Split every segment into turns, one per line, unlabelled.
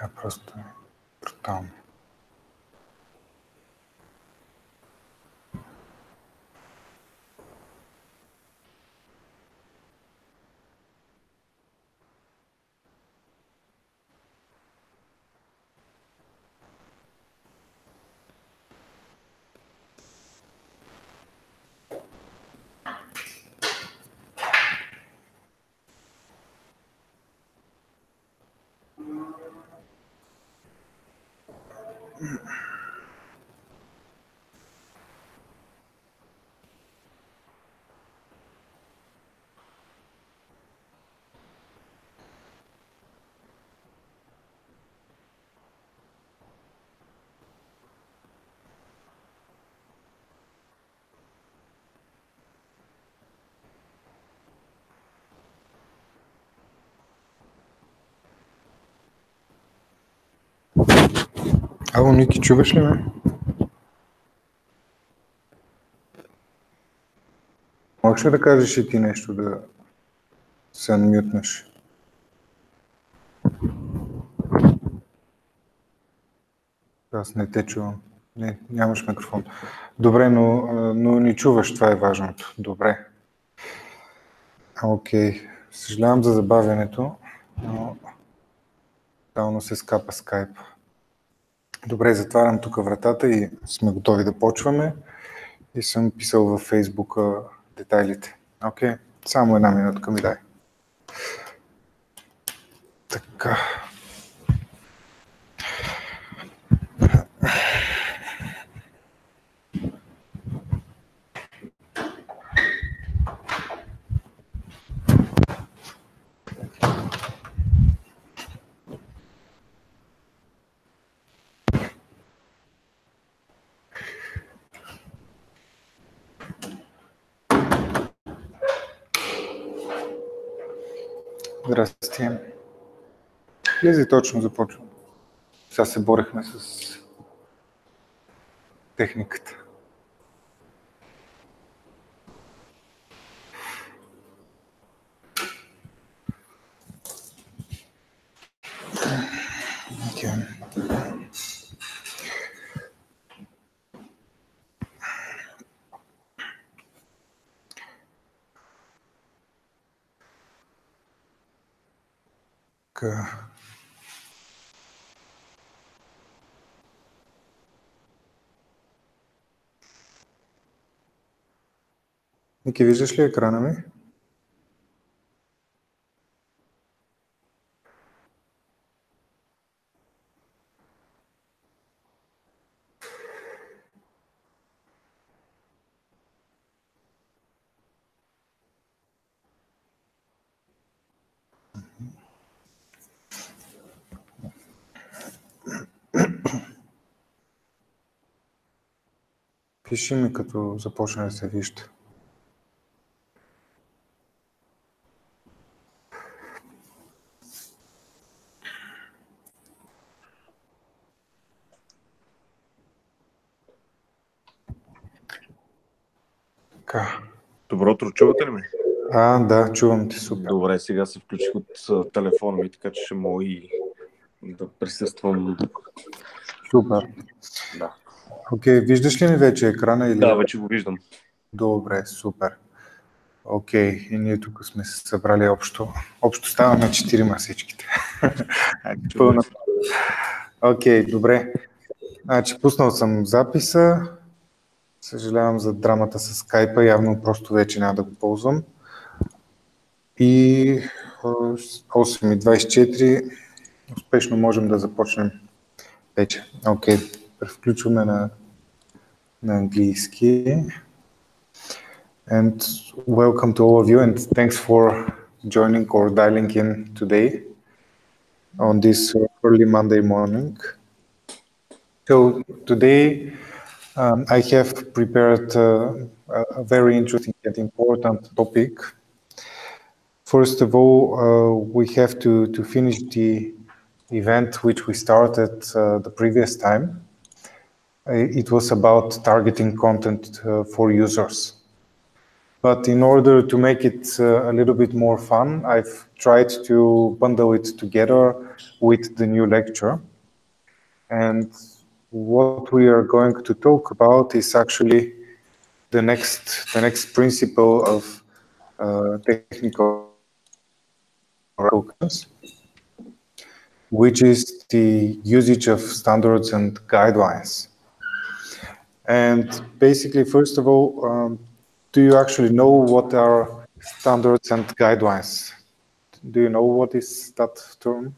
Това просто е брутално. Ало, Ники, чуваш ли ме? Можеш ли да кажеш и ти нещо, да се анмютнеш? Аз не те чувам. Не, нямаш микрофон. Добре, но ни чуваш, това е важното. Добре. Окей. Съжалявам за забавянето, но тотално се скапа скайп. Добре, затварям тук вратата и сме готови да почваме. И съм писал във Фейсбука детайлите. Окей, само една минутка ми дай. Така. Здрасти. Влезе, точно започвам. Сега се борехме с техниката. Okay. Ники, виждаш ли екрана ми? Пиши ми, като започне да се вижда. Така.
Добро утро, чувате ли ме?
Да, чувам ти, супер.
Добре, сега се включих от телефона ми, така че ще мога и да присъствам.
Супер.
Да.
Окей, виждаш ли ми вече екрана? Или...
Да, вече го виждам. Добре,
супер. Окей, и ние тук сме се събрали общо. Общо ставаме 4 всичките. Окей, добре. Значи, пуснал съм записа. Съжалявам за драмата с скайпа, явно просто вече няма да го ползвам. И 8:24 успешно можем да започнем вече. Окей, превключваме на английски. And welcome to all of you and thanks for joining or dialing in today on this early Monday morning. So today I have prepared a very interesting and important topic. First of all, we have to finish the event which we started the previous time. It was about targeting content for users. But in order to make it a little bit more fun, I've tried to bundle it together with the new lecture. And what we are going to talk about is actually the next principle of technical writing, which is the usage of standards and guidelines. And basically, first of all, do you actually know what are standards and guidelines? Do you know what is that term?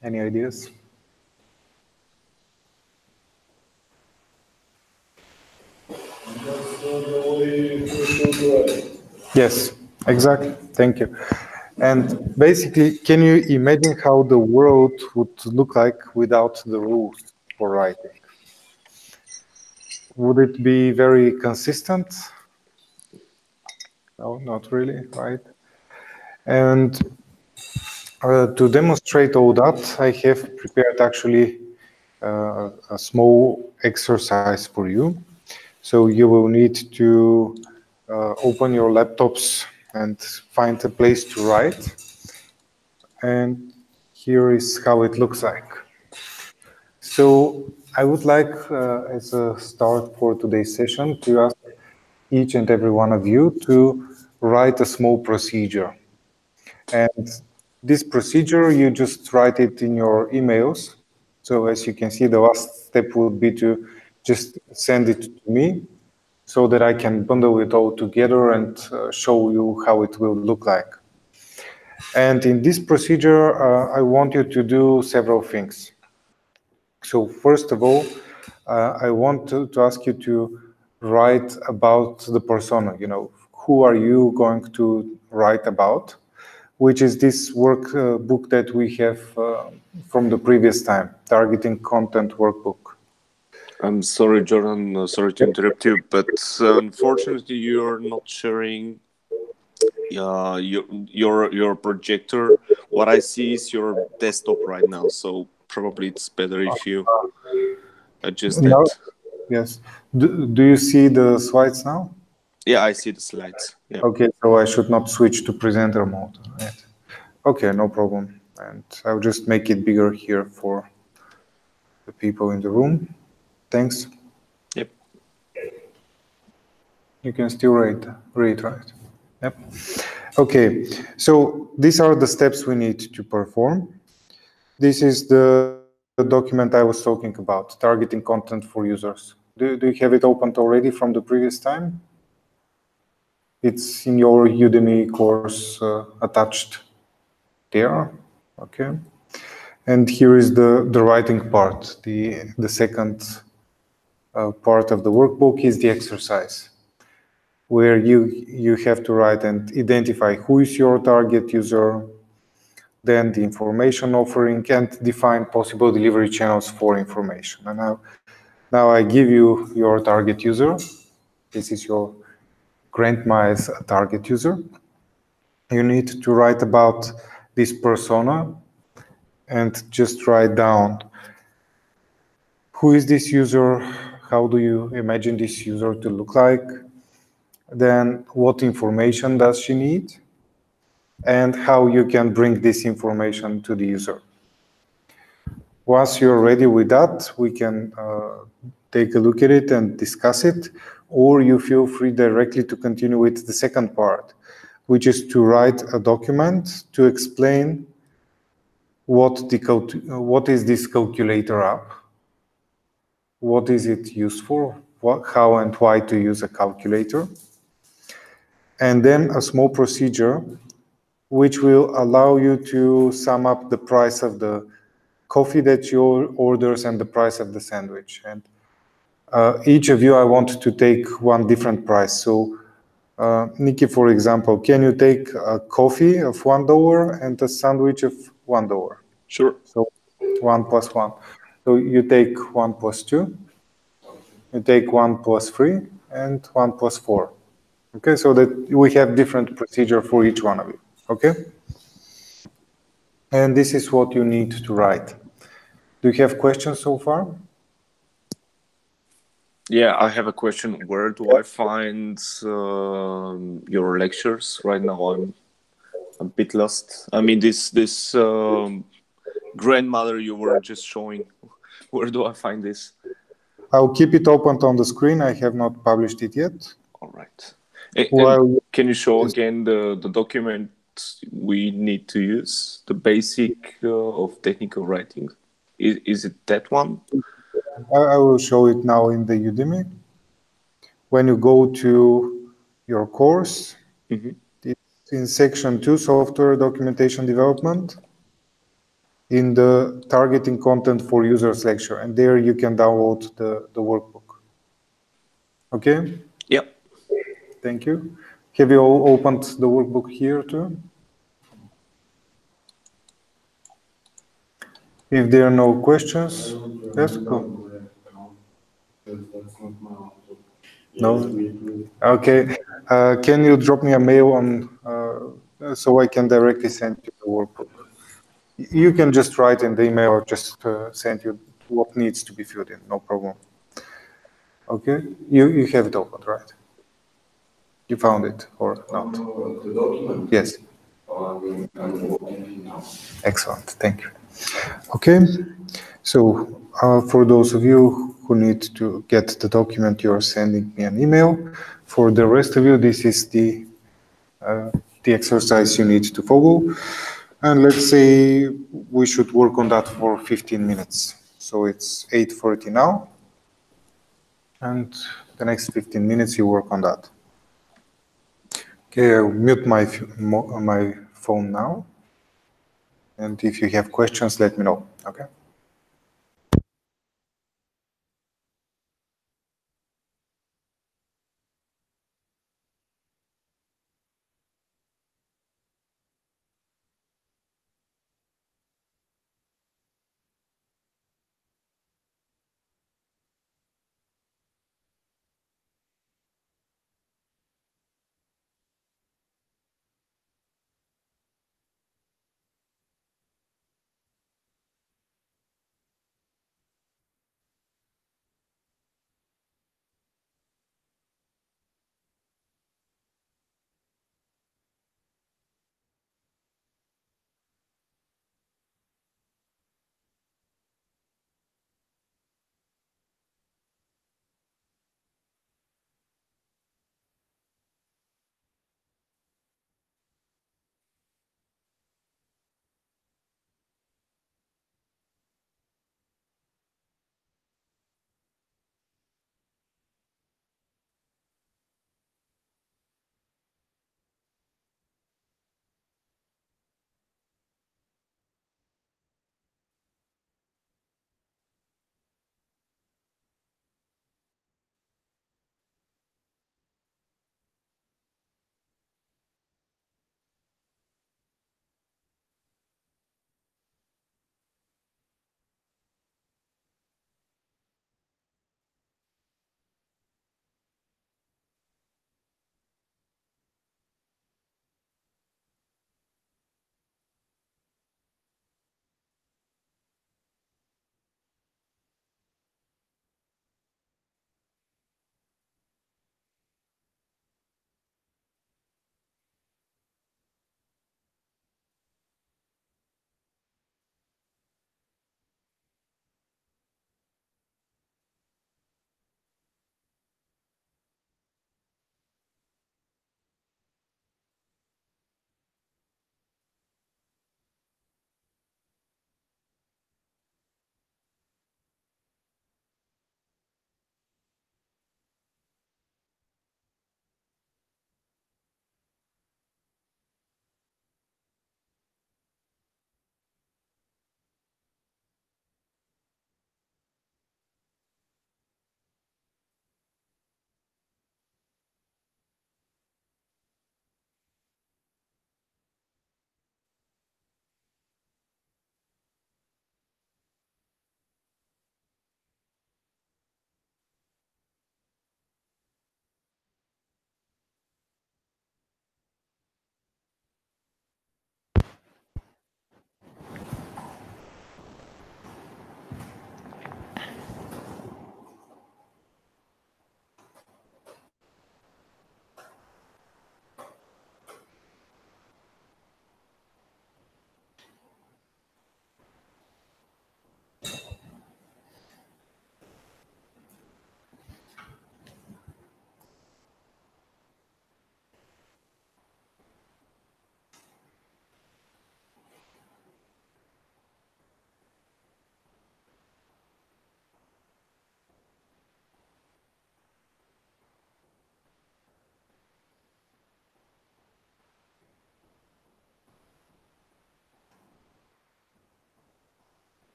Any ideas? Yes, exactly. Thank you. And basically, can you imagine how the world would look like without the rules for writing? Would it be very consistent? No, not really, right? And to demonstrate all that, I have prepared actually a small exercise for you. So you will need to open your laptops and find a place to write. And here is how it looks like. So I would like, as a start for today's session, to ask each and every one of you to write a small procedure. And this procedure, you just write it in your emails. So as you can see, the last step would be to just send it to me so that I can bundle it all together and show you how it will look like. And in this procedure, I want you to do several things. So first of all, I want to ask you to write about the persona. You know, who are you going to write about? Which is this workbook that we have from the previous time, targeting content workbook.
I'm sorry, Jordan. Sorry to interrupt you, but unfortunately, you're not sharing your projector. What I see is your desktop right now, so probably it's better if you adjust
No,
that.
yes. Do you see the slides now?
Yeah, I see the slides. Yeah.
Okay, so I should not switch to presenter mode. Right. Okay, no problem. And I'll just make it bigger here for the people in the room. Thanks.
Yep.
You can still read, right? Yep. Okay, so these are the steps we need to perform. This is the document I was talking about, targeting content for users. Do you have it opened already from the previous time? It's in your Udemy course attached there. Okay. And here is the writing part. The second part of the workbook is the exercise, where you have to write and identify who is your target user, then the information offering, and define possible delivery channels for information. And now I give you your target user. This is your grandma as a target user. You need to write about this persona and just write down who is this user, how do you imagine this user to look like, then what information does she need, and how you can bring this information to the user. Once you're ready with that, we can take a look at it and discuss it, or you feel free directly to continue with the second part, which is to write a document to explain what is this calculator app, what is it used for, how and why to use a calculator, and then a small procedure which will allow you to sum up the price of the coffee that you orders and the price of the sandwich. And each of you, I want to take one different price. So Nikki, for example, can you take a coffee of $1 and a sandwich of $1?
Sure.
So 1 plus 1. So you take 1 plus 2, you take 1 plus 3, and 1 plus 4. Okay, so that we have different procedure for each one of you. Okay? And this is what you need to write. Do you have questions so far?
Yeah, I have a question. Where do I find your lectures? Right now, I'm a bit lost. I mean, this grandmother you were just showing. Where do I find this?
I'll keep it open on the screen. I have not published it yet.
All right. And
While
can you show
this,
again the document we need to use? The basic of technical writing. Is it that one?
I will show it now in the Udemy. When you go to your course,
Mm-hmm.
it's in section 2, software documentation development, in the targeting content for users lecture, and there you can download the workbook. Okay,
Yep.
thank you. Have you all opened the workbook here too? If there are no questions, yes, go. No? Okay. Can you drop me a mail on so I can directly send you the workbook? You can just write in the email or just send you what needs to be filled in, no problem. Okay? You have it opened, right? You found it or not? The document? Yes. I'm opening now. Excellent, thank you. Okay, so for those of you who need to get the document, you're sending me an email. For the rest of you, this is the exercise you need to follow. And let's say we should work on that for 15 minutes. So it's 8:40 now. And the next 15 minutes you work on that. Okay, I'll mute my phone now. And if you have questions, let me know, okay?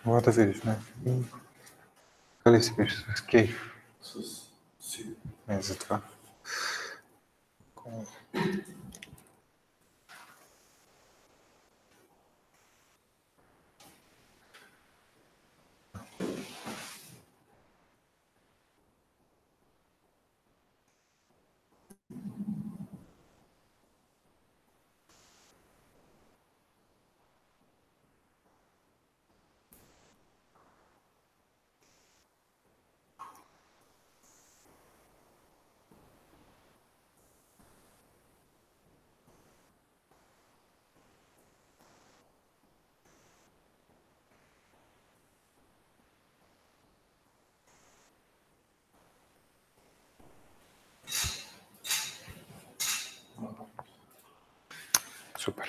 Вот это видишь, né? Qual é esse bicho? Escape. Exato. Super.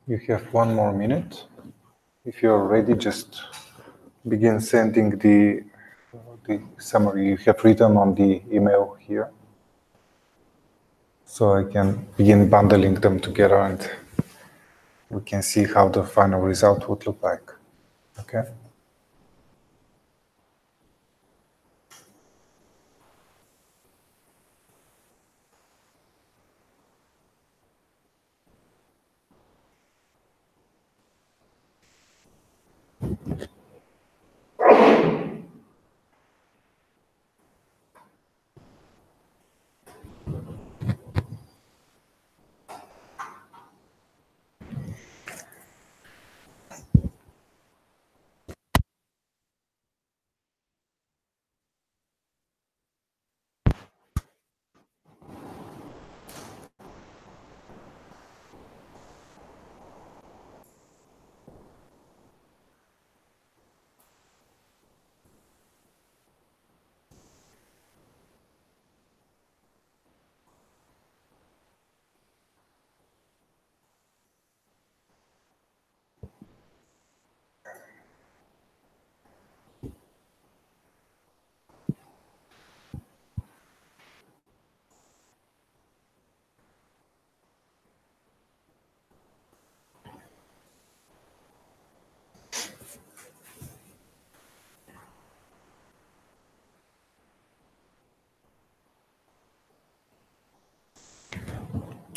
You have 1 more minute. If you're ready, just begin sending the summary you have written on the email here, so I can begin bundling them together and we can see how the final result would look like. Okay?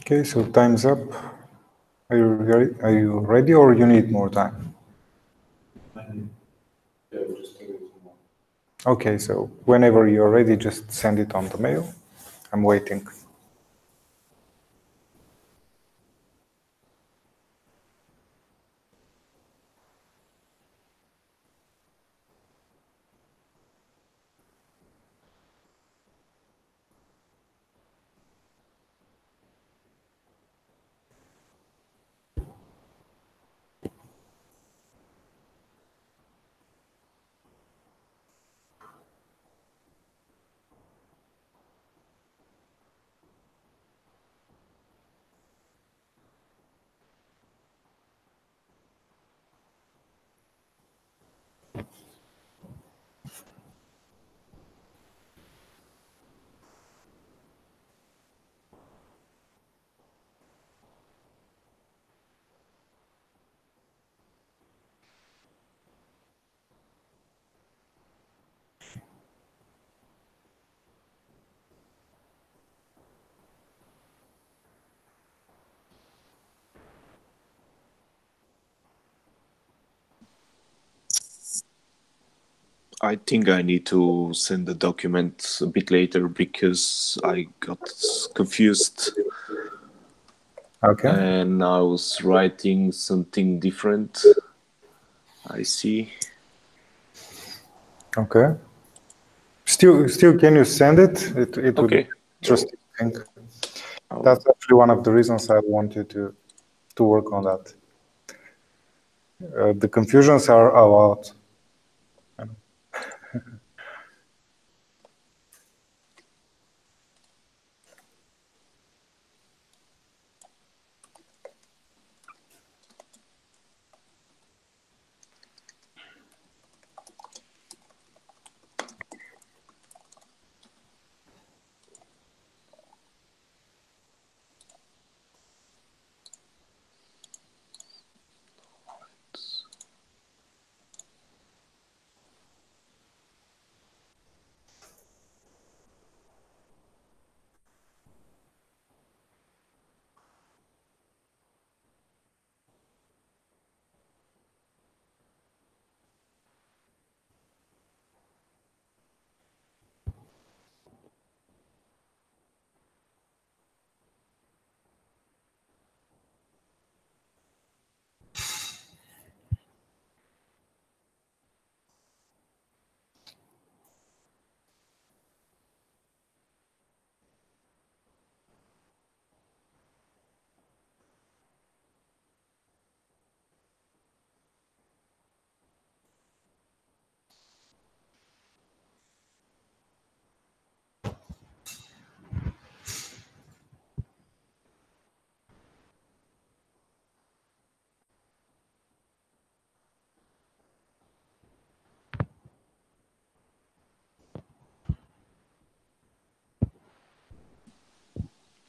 Okay, so time's up. Are you ready or you need more time? Okay, so whenever you're ready, just send it on the mail. I'm waiting.
I think I need to send the document a bit later because I got confused
Okay.
and I was writing something different. I see.
Okay. Still, can you send it? It would be
Okay.
interesting. I think
I'll,
that's actually one of the reasons I want you to work on that. The confusions are about.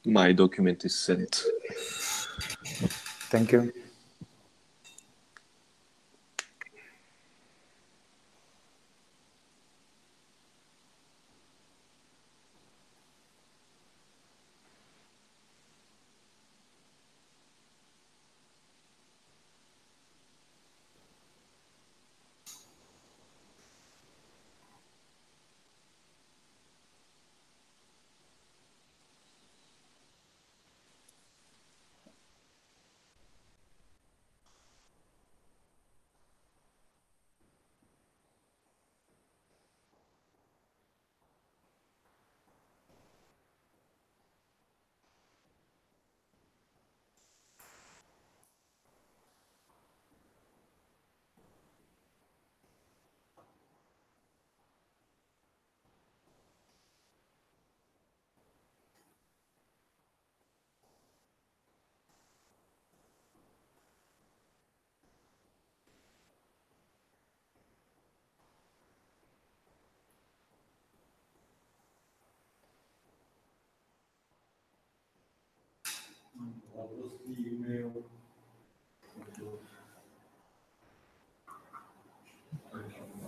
My document is sent.
Thank you.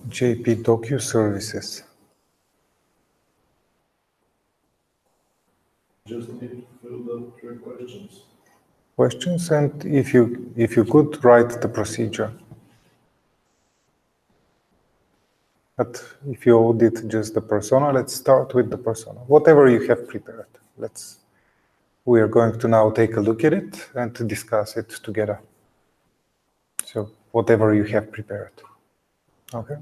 JP Docu Services.
Just need to fill the 3 questions.
Questions, and if you could write the procedure. But if you did just the persona, let's start with the persona. Whatever you have prepared. We are going to now take a look at it and to discuss it together. So whatever you have prepared. Okay.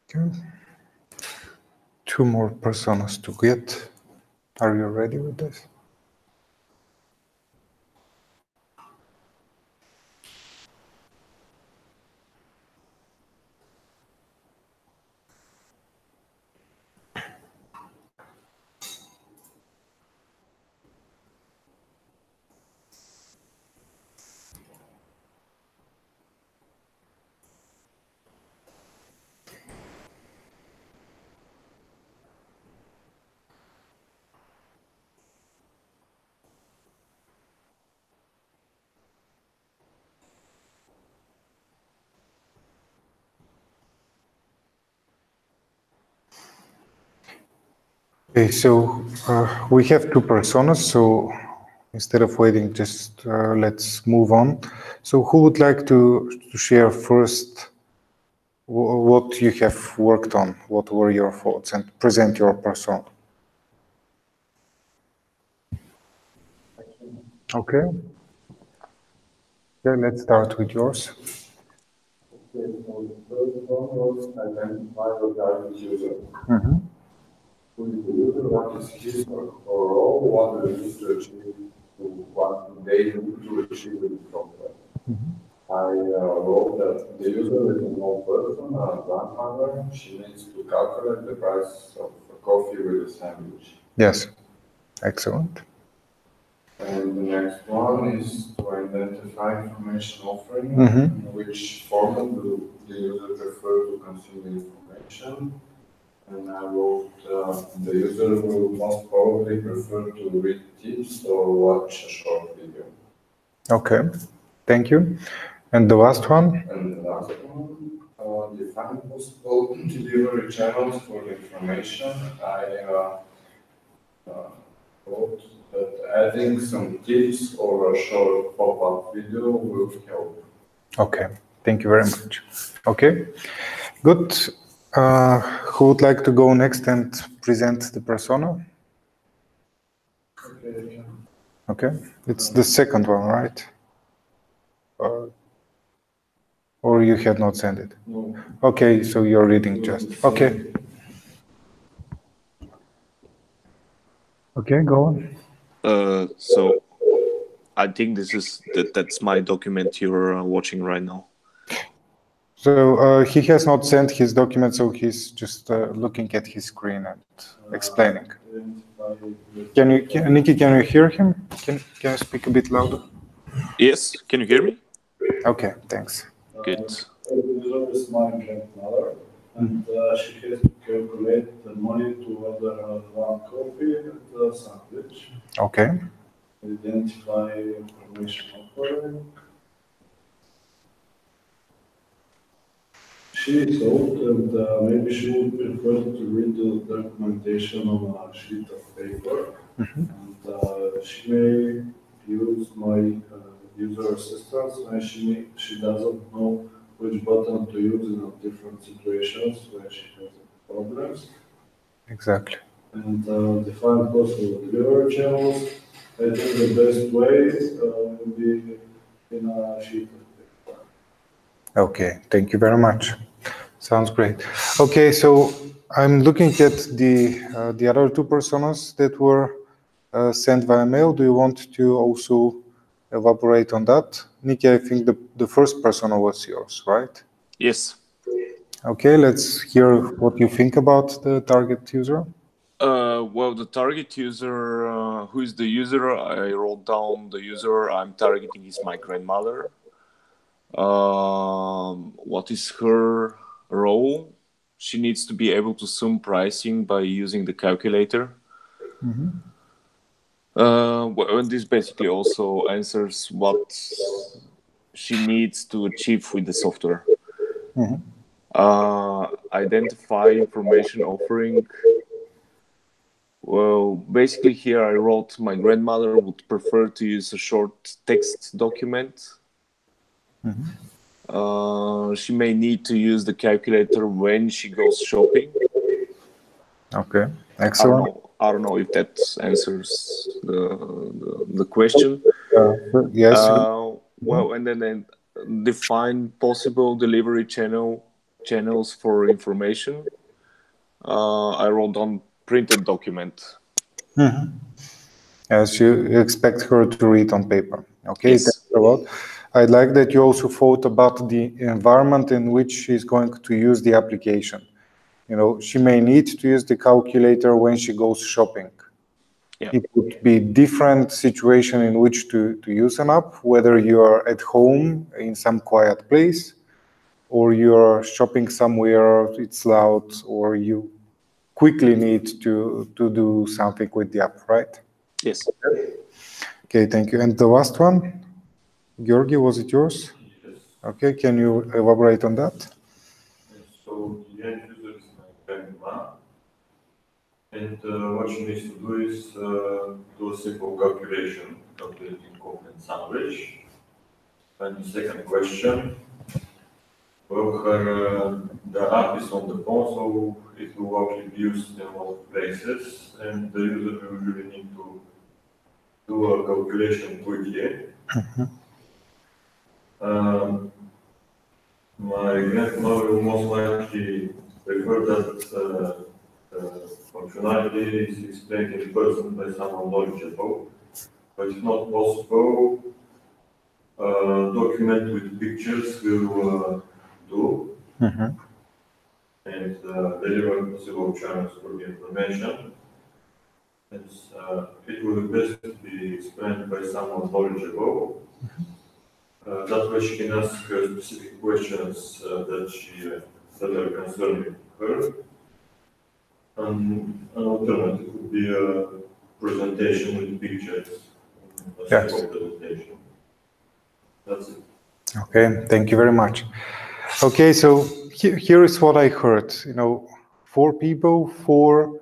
Okay. 2 more personas to get. Are you ready with this? Okay, so we have 2 personas, so instead of waiting, just let's move on. So who would like to share first what you have worked on? What were your thoughts? And present your persona. Okay. Yeah, let's start with yours.
Okay, so the first one was identify the target user. Who is the user, what is his or her role, what do they need to achieve, what do they need to achieve with the software. I wrote that the user is a small person, a grandmother. She needs to calculate the price of a coffee with a sandwich.
Yes, excellent.
And And the next one is to identify information offering, in which format do the user prefer to consume the information. And I wrote, the user will most probably prefer to read tips or watch a short video.
Okay, thank you. And the last one?
And the last one, define possible delivery channels for the information. I wrote that adding some tips or a short pop-up video will help.
Okay, thank you very much. Okay, good. Who would like to go next and present the persona?
Okay.
Okay, it's the second one, right? Or you had not sent it?
No.
Okay, so you're reading just. Okay. Okay, go on.
So I think that's my document you're watching right now.
So he has not sent his document, so he's just looking at his screen and explaining. Nikki, can you hear him? Can you speak a bit louder?
Yes, can you hear me?
Okay, thanks.
Good.
User is my grandmother, and she has to calculate the money to order one coffee and a sandwich.
Okay.
Identify information offering. She is old, and maybe she would prefer to read the documentation on a sheet of paper. And she may use my user assistance when she doesn't know which button to use in different situations when she has problems.
Exactly.
And define possible delivery channels. I think the best way would be in a sheet of paper.
Okay, thank you very much. Sounds great. Okay, so I'm looking at the other two personas that were sent via mail. Do you want to also elaborate on that? Nikki, I think the first persona was yours, right?
Yes.
Okay, let's hear what you think about the target user.
Well, the target user, who is the user? I wrote down the user I'm targeting is my grandmother. What is her role? She needs to be able to sum pricing by using the calculator. And this basically also answers what she needs to achieve with the software. Identify information offering. Well, basically here I wrote my grandmother would prefer to use a short text document. She may need to use the calculator when she goes shopping.
Okay, excellent.
I don't know if that answers the question.
Yes.
Well, and then define possible delivery channels for information. I wrote down printed document.
As you expect her to read on paper. Okay,
Yes.
thanks a lot. I like that you also thought about the environment in which she's going to use the application. You know, she may need to use the calculator when she goes shopping.
Yeah.
It would be different situation in which to use an app, whether you are at home in some quiet place, or you're shopping somewhere, it's loud, or you quickly need to do something with the app, right?
Yes.
Okay, thank you. And the last one, Georgi, was it yours?
Yes.
Okay, can you elaborate on that?
So the end user is my grandma, and what she needs to do is do a simple calculation, calculating coffee and sandwich. And the second question, well, the app is on the phone, so it will only be used in a lot of places, and the user will usually need to do a calculation quickly. My grandmother will most likely prefer that functionality is explained in person by someone knowledgeable, but if not possible, document with pictures will do, and deliver possible channels for the information. It will best be explained by someone knowledgeable. That way she can ask specific questions that are concerning her. An alternative would be a presentation with pictures, a
Yes.
simple presentation. That's it.
Okay, thank you very much. Okay, so here is what I heard. You know, 4 people, 4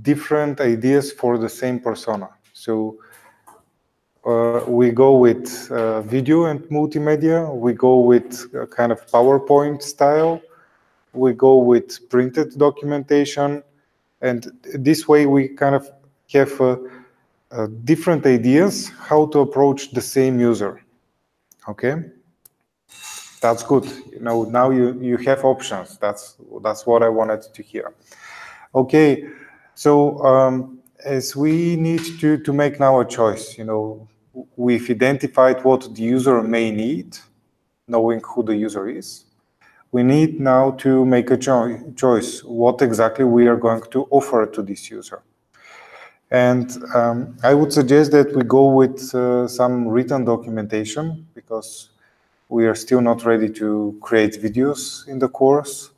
different ideas for the same persona. So we go with video and multimedia. We go with a kind of PowerPoint style. We go with printed documentation. And this way we kind of have different ideas how to approach the same user. Okay, that's good. You know, now you have options. That's what I wanted to hear. Okay, so as we need to make now a choice, you know, we've identified what the user may need, knowing who the user is. We need now to make a choice what exactly we are going to offer to this user. And I would suggest that we go with some written documentation, because we are still not ready to create videos in the course.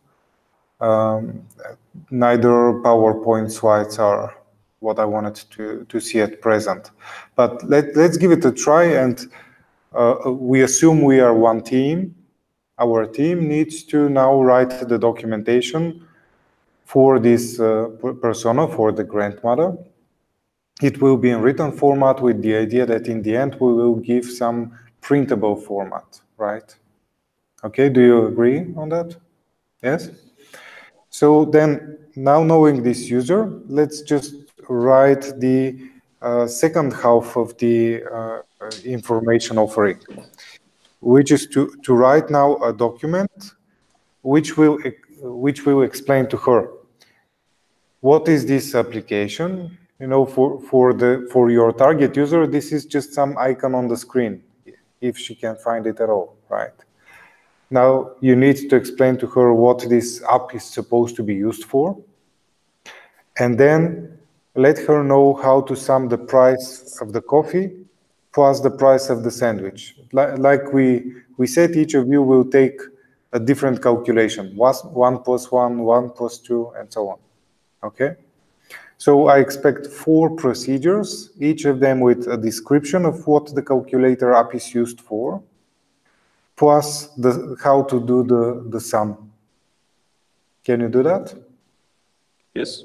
Neither PowerPoint slides are what I wanted to see at present. But let's give it a try, and we assume we are one team. Our team needs to now write the documentation for this persona, for the grandmother. It will be in written format with the idea that in the end we will give some printable format, right? Okay, do you agree on that? Yes? So then, now knowing this user, let's just write the second half of the information offering, which is to write now a document which will explain to her what is this application. You know, for your target user, this is just some icon on the screen, if she can find it at all, right? Now you need to explain to her what this app is supposed to be used for, and then let her know how to sum the price of the coffee plus the price of the sandwich. Like we said, each of you will take a different calculation, 1 + 1, 1 + 2, and so on. Okay? So I expect 4 procedures, each of them with a description of what the calculator app is used for, plus how to do the sum. Can you do that?
Yes.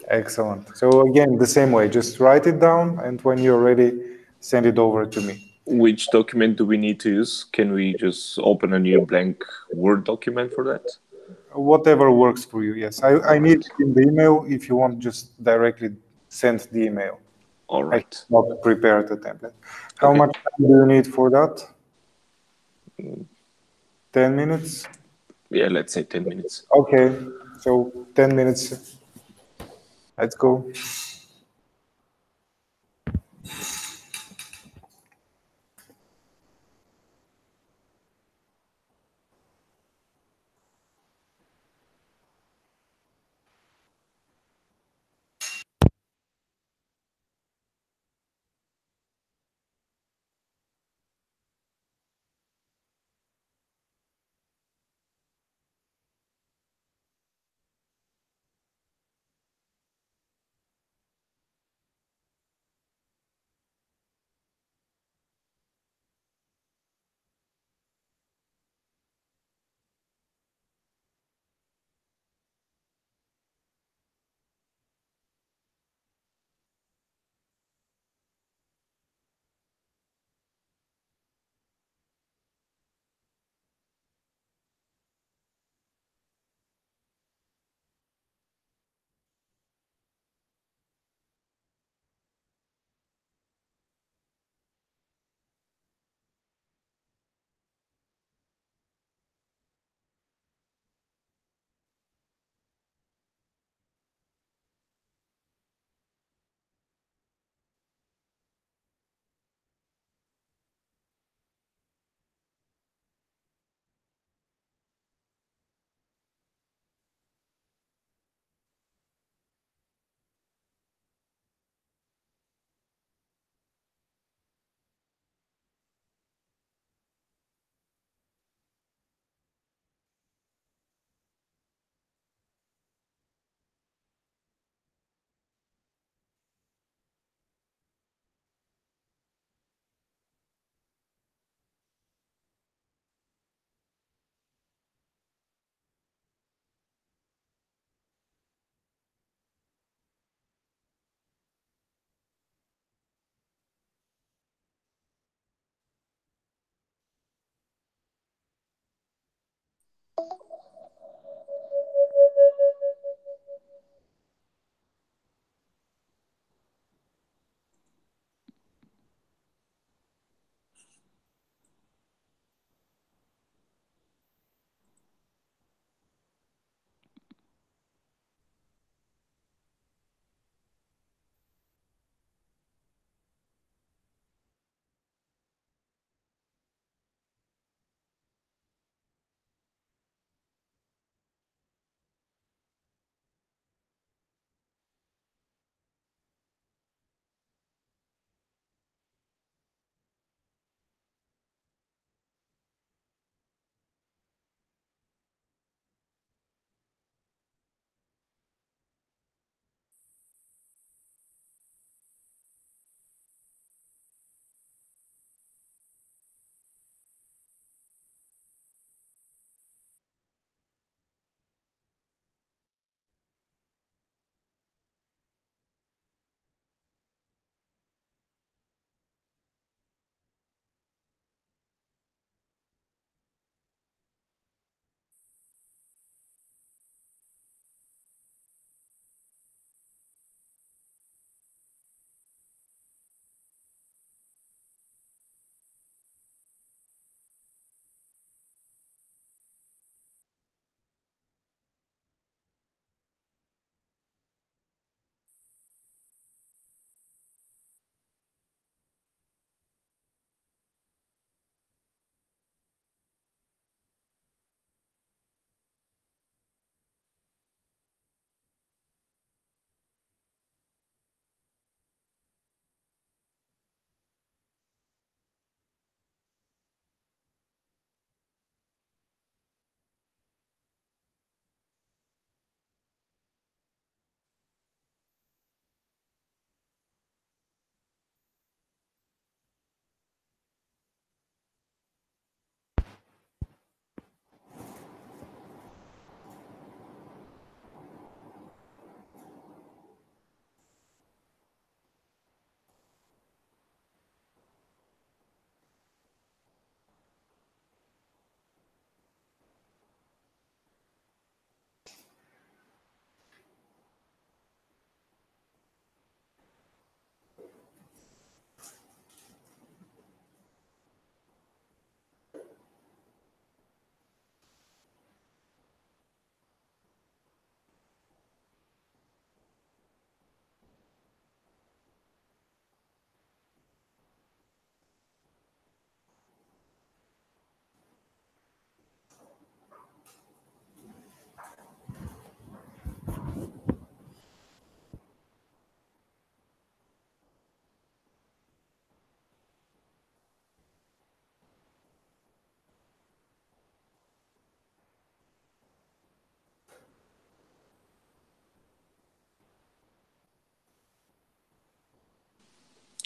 Excellent. So again, the same way, just write it down, and when you're ready, send it over to me.
Which document do we need to use? Can we just open a new blank Word document for that?
Whatever works for you, yes. I need it in the email. If you want, just directly send the email.
All
I
right.
not prepared the template. How
Okay.
much time do you need for that? 10 minutes?
Yeah, let's say 10 minutes.
Okay, so 10 minutes. Let's go.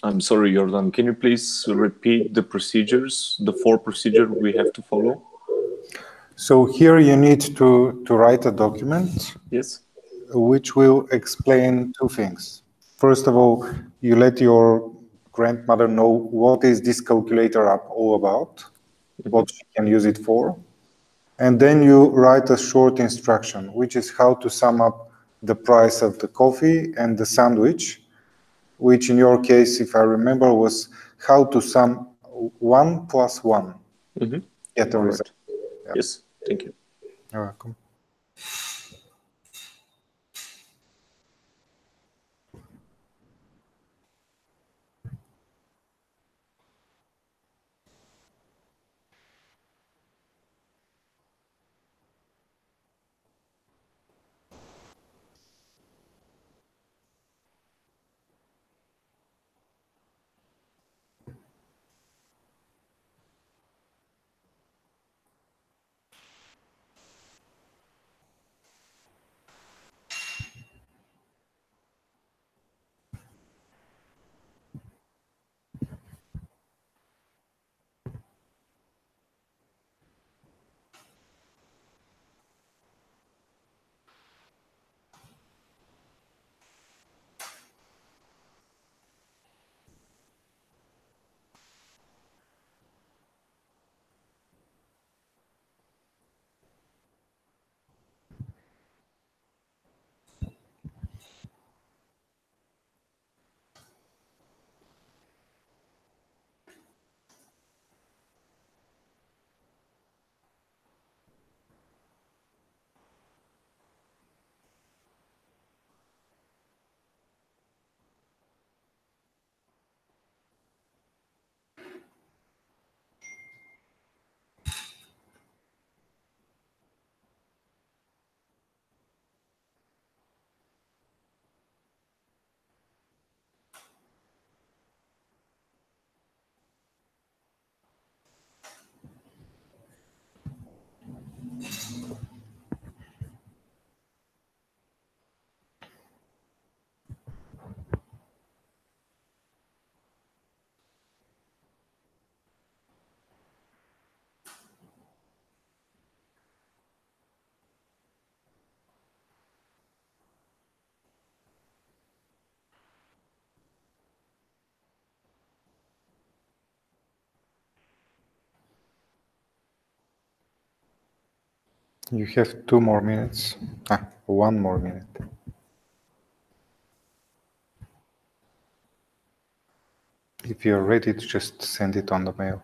I'm sorry, Jordan. Can you please repeat the procedures, the four procedures we have to follow?
So here you need to write a document
Yes.
which will explain two things. First of all, you let your grandmother know what is this calculator app all about, what she can use it for. And then you write a short instruction, which is how to sum up the price of the coffee and the sandwich, which in your case, if I remember, was how to sum 1 plus 1. Get the
All
result.
right. Yes, thank you.
You're welcome. You have 2 more minutes. 1 more minute. If you're ready to just send it on the mail.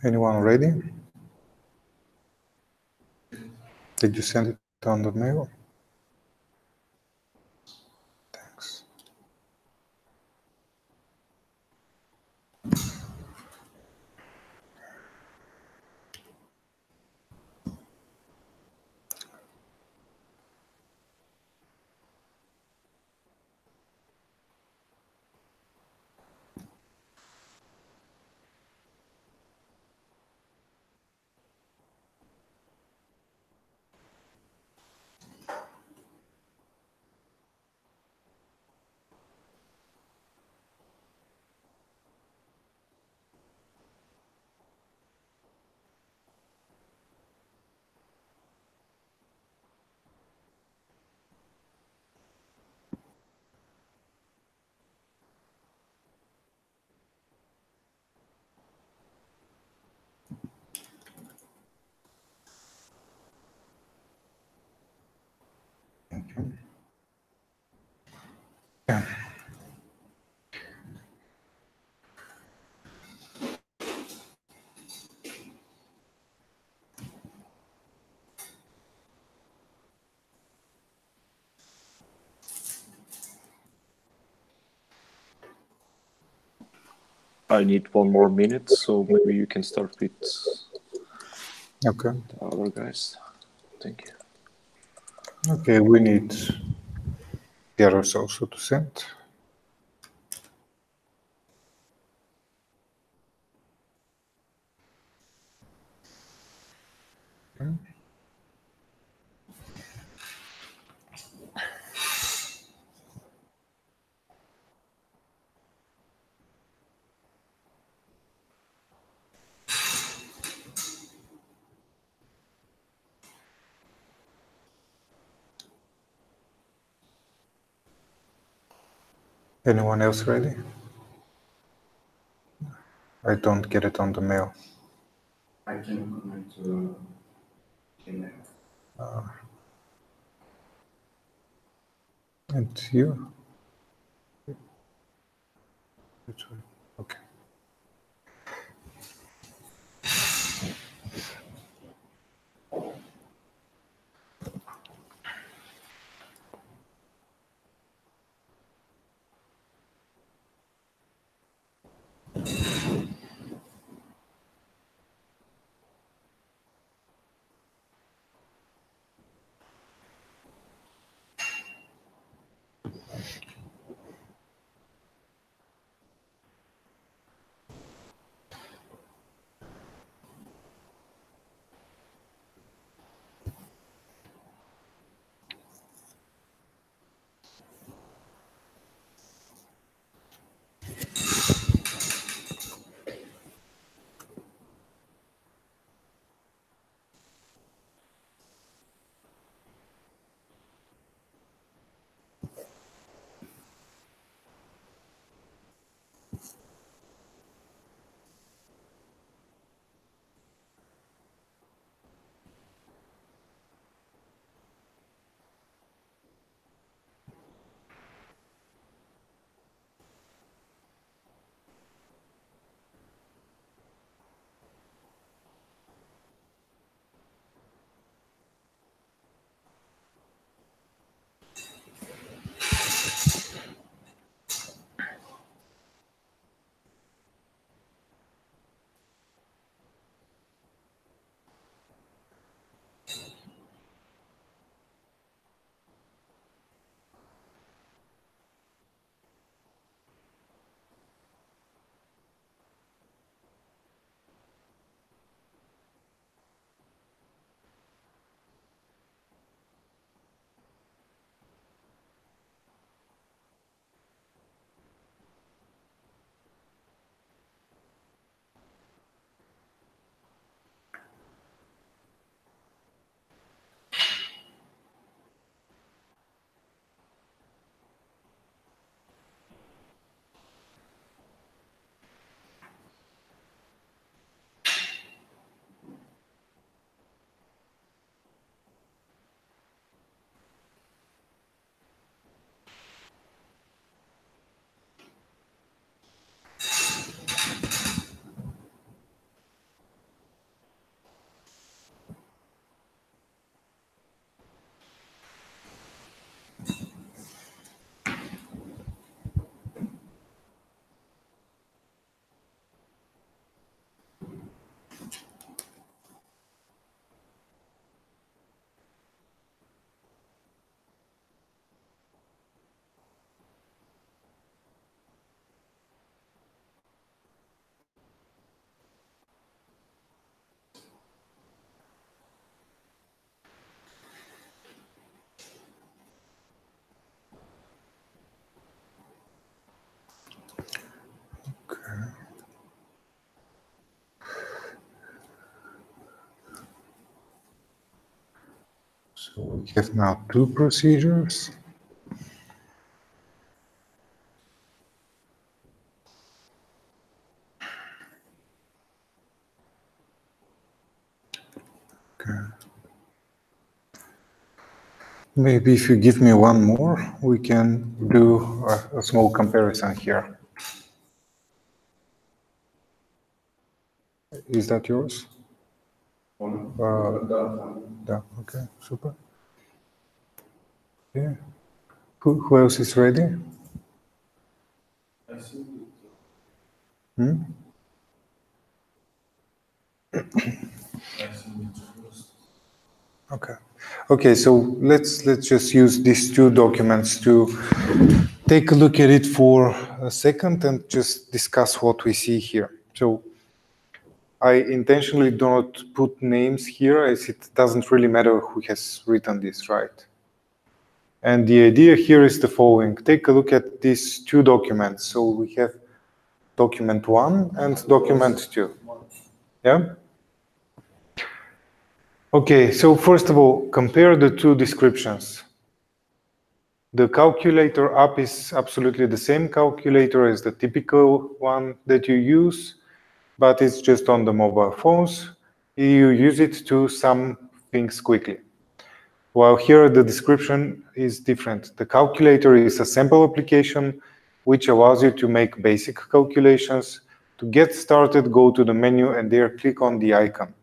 Anyone ready? Did you send it on the mail? Thanks. Thank you. Yeah.
I need 1 more minute, so maybe you can start with
Okay.
the other guys. Thank you.
Okay, we need the others also to send. Anyone else ready? I don't get it on the mail.
I can connect to email.
And you? Okay. We have now two procedures. Okay. Maybe if you give me one more, we can do a small comparison here. Is that yours? Yeah, okay, super. Yeah. Who else is ready? Hmm? Okay. Okay, so let's just use these two documents to take a look at it for a second and just discuss what we see here. So I intentionally do not put names here, as it doesn't really matter who has written this, right? And the idea here is the following. Take a look at these two documents. So we have document 1 and document 2. Yeah? Okay, so first of all, compare the two descriptions. The calculator app is absolutely the same calculator as the typical one that you use, but it's just on the mobile phones. You use it to sum things quickly. While here the description is different. The calculator is a sample application which allows you to make basic calculations. To get started, go to the menu and there click on the icon.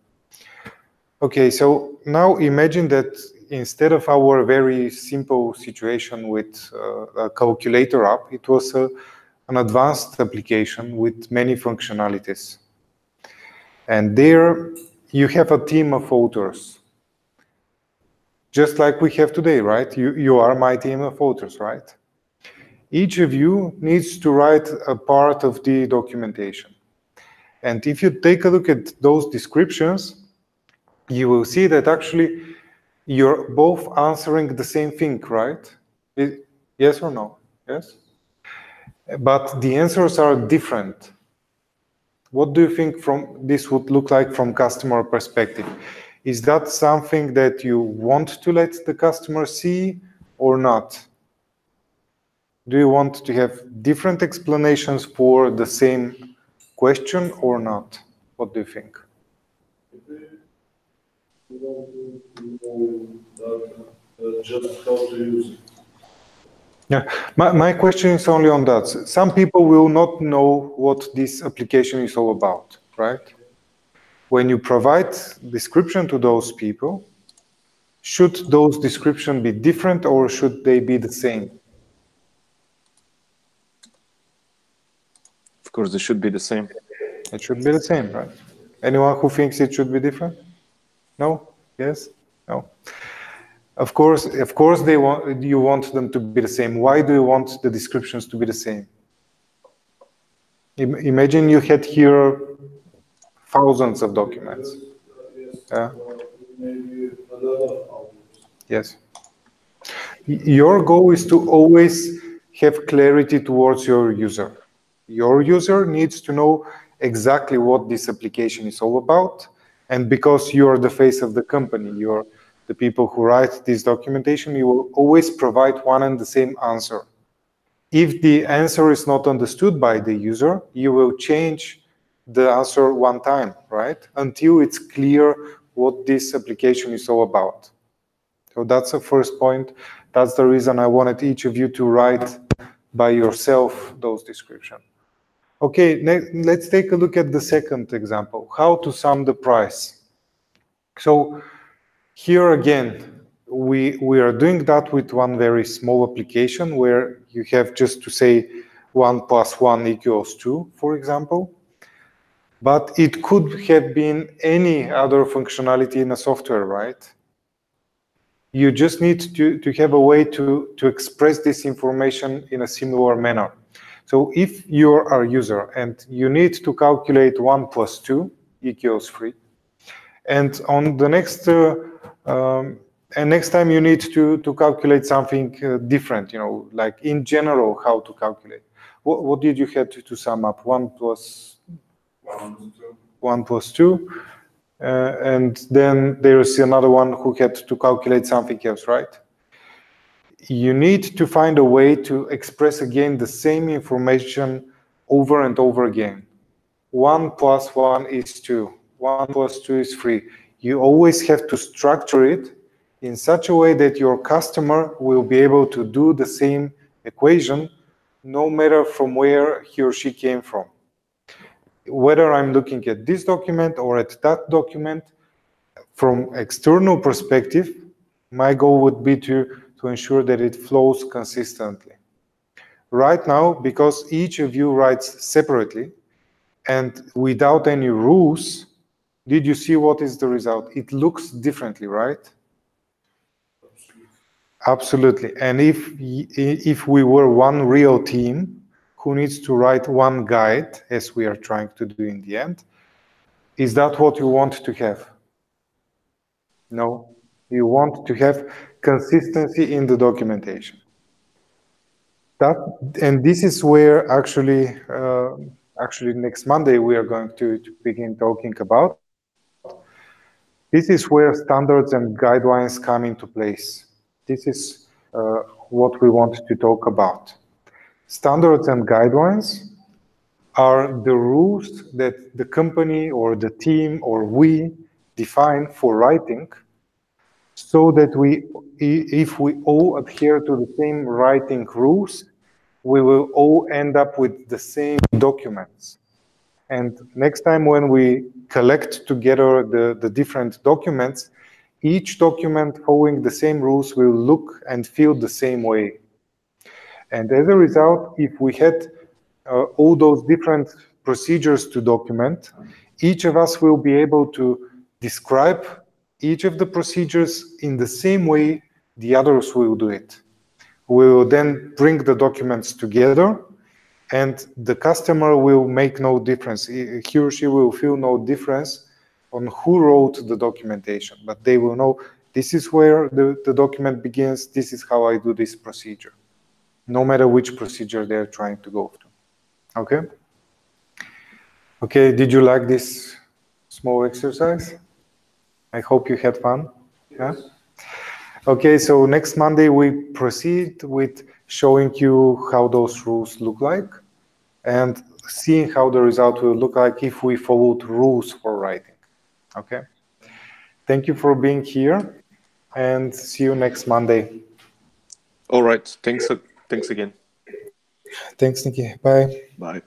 Okay, so now imagine that instead of our very simple situation with a calculator app, it was an advanced application with many functionalities. And there you have a team of authors, just like we have today, right? You are my team of authors, right? Each of you needs to write a part of the documentation. And if you take a look at those descriptions, you will see that actually you're both answering the same thing, right? Yes or no? Yes? But the answers are different. What do you think this would look like from customer perspective? Is that something that you want to let the customer see or not? Do you want to have different explanations for the same question or not? What do you think?
Just how to use it.
Yeah, my question is only on that. Some people will not know what this application is all about, right? When you provide description to those people, should those descriptions be different or should they be the same?
Of course, they should be the same.
It should be the same, right? Anyone who thinks it should be different? No? Yes? No? Of course, you want them to be the same. Why do you want the descriptions to be the same? Imagine you had here thousands of documents. Yeah.
Maybe a lot of hours.
Yes. Your goal is to always have clarity towards your user. Your user needs to know exactly what this application is all about. And because you are the face of the company, you're the people who write this documentation, you will always provide one and the same answer. If the answer is not understood by the user, you will change the answer one time, right? Until it's clear what this application is all about. So that's the first point. That's the reason I wanted each of you to write by yourself those descriptions. Okay, let's take a look at the second example, how to sum the price. So here again, we are doing that with one very small application where you have just to say 1 + 1 = 2, for example. But it could have been any other functionality in a software, right? You just need to have a way to express this information in a similar manner. So if you are a user and you need to calculate 1 + 2 = 3, and on the next next time you need to calculate something different, like in general how to calculate. What did you have to sum up? 1 + 2. and then there is another one who had to calculate something else, right? You need to find a way to express again the same information over and over again. 1 + 1 is 2. 1 + 2 is 3. You always have to structure it in such a way that your customer will be able to do the same equation no matter from where he or she came from. Whether I'm looking at this document or at that document, from external perspective, my goal would be to ensure that it flows consistently. Right now, because each of you writes separately and without any rules, did you see what is the result? It looks differently, right? Absolutely. And if we were one real team who needs to write one guide, as we are trying to do in the end, is that what you want to have? No. You want to have consistency in the documentation. And this is where actually next Monday we are going to begin talking about. This is where standards and guidelines come into place. This is what we want to talk about. Standards and guidelines are the rules that the company or the team or we define for writing, so that if we all adhere to the same writing rules, we will all end up with the same documents. And next time when we collect together the different documents, each document following the same rules will look and feel the same way. And as a result, if we had all those different procedures to document, each of us will be able to describe each of the procedures in the same way the others will do it. We will then bring the documents together, and the customer will make no difference. He or she will feel no difference on who wrote the documentation, but they will know this is where the document begins, this is how I do this procedure, no matter which procedure they're trying to go through. Okay? Okay, did you like this small exercise? I hope you had fun.
Yes.
Yeah? Okay, so next Monday we proceed with showing you how those rules look like and seeing how the result will look like if we followed rules for writing. Okay? Thank you for being here and see you next Monday.
All right. Thanks again.
Thanks, Nikki. Bye.
Bye.